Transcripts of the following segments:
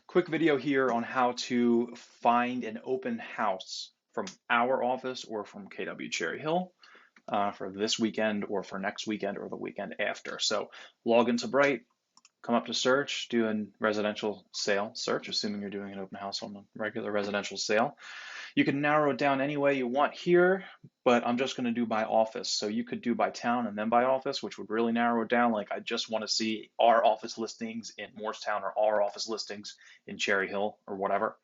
Quick video here on how to find an open house from our office or from KW Cherry Hill for this weekend or for next weekend or the weekend after. So log into Bright, come up to search, do a residential sale search, assuming you're doing an open house on a regular residential sale. You can narrow it down any way you want here, but I'm just going to do by office. So you could do by town and then by office, which would really narrow it down. Like I just want to see our office listings in Morristown or our office listings in Cherry Hill or whatever.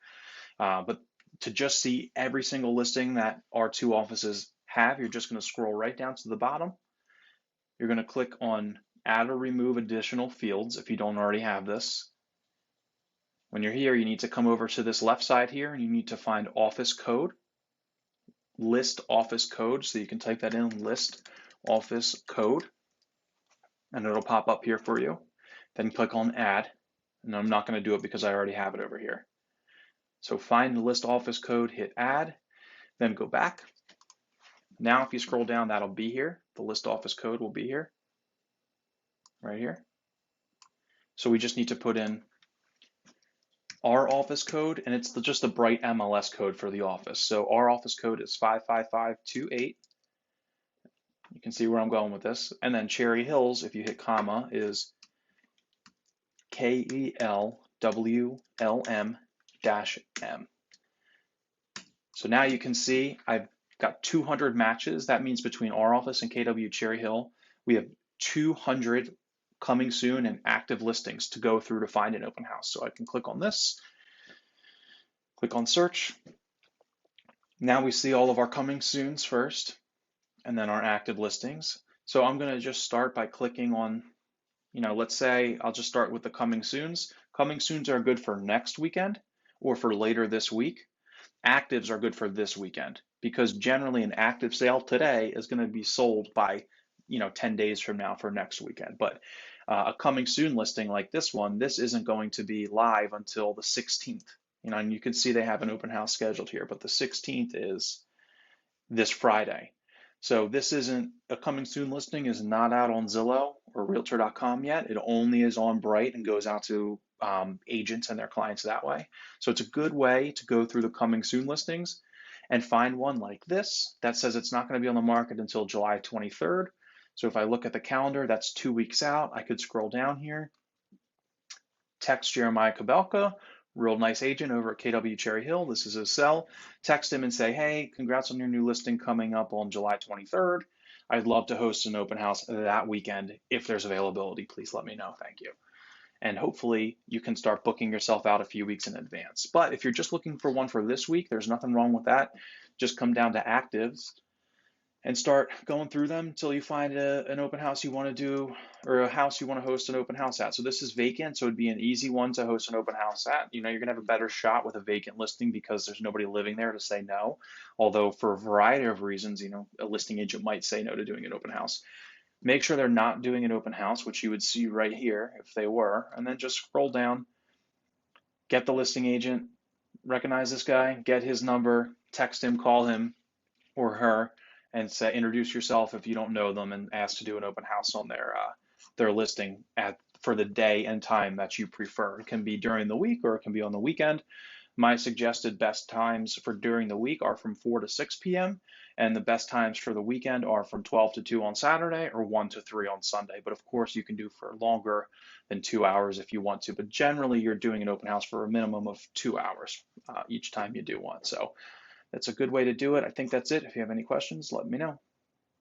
But to just see every single listing that our two offices have, you're just going to scroll right down to the bottom. You're going to click on add or remove additional fields if you don't already have this. When you're here, you need to come over to this left side here and you need to find office code, list office code. So you can type that in, list office code, and it'll pop up here for you. Then click on add, and I'm not going to do it because I already have it over here. So find the list office code, hit add, then go back. Now if you scroll down, that'll be here. The list office code will be here, right here. So we just need to put in our office code, and it's just the Bright MLS code for the office. So our office code is 55528. You can see where I'm going with this. And then Cherry Hills, if you hit comma, is KELWLM-M. So now you can see I've got 200 matches. That means between our office and KW Cherry Hill, we have 200 coming soon and active listings to go through to find an open house. So I can click on this, click on search. Now we see all of our coming soons first, and then our active listings. So I'm going to just start by clicking on, let's say I'll just start with the coming soons. Coming soons are good for next weekend or for later this week. Actives are good for this weekend because generally an active sale today is going to be sold by 10 days from now for next weekend. But a coming soon listing like this one, this isn't going to be live until the 16th. And you can see they have an open house scheduled here, but the 16th is this Friday. So this isn't a coming soon listing, is not out on Zillow or Realtor.com yet. It only is on Bright and goes out to agents and their clients that way. So it's a good way to go through the coming soon listings and find one like this that says it's not going to be on the market until July 23rd. So if I look at the calendar, that's 2 weeks out. I could scroll down here, text Jeremiah Kabelka, real nice agent over at KW Cherry Hill. This is his cell. Text him and say, hey, congrats on your new listing coming up on July 23rd. I'd love to host an open house that weekend. If there's availability, please let me know. Thank you. And hopefully you can start booking yourself out a few weeks in advance. But if you're just looking for one for this week, there's nothing wrong with that. Just come down to actives and start going through them until you find an open house you want to do, or a house you want to host an open house at. So this is vacant, so it'd be an easy one to host an open house at. You're going to have a better shot with a vacant listing because there's nobody living there to say no. Although for a variety of reasons, a listing agent might say no to doing an open house. Make sure they're not doing an open house, which you would see right here if they were, and then just scroll down, get the listing agent, recognize this guy, get his number, text him, call him or her, and say, introduce yourself if you don't know them, and ask to do an open house on their listing for the day and time that you prefer. It can be during the week or it can be on the weekend. My suggested best times for during the week are from 4 to 6 p.m. and the best times for the weekend are from 12 to 2 on Saturday or 1 to 3 on Sunday. But of course you can do for longer than 2 hours if you want to, but generally you're doing an open house for a minimum of 2 hours each time you do one. So that's a good way to do it. I think that's it. If you have any questions, let me know.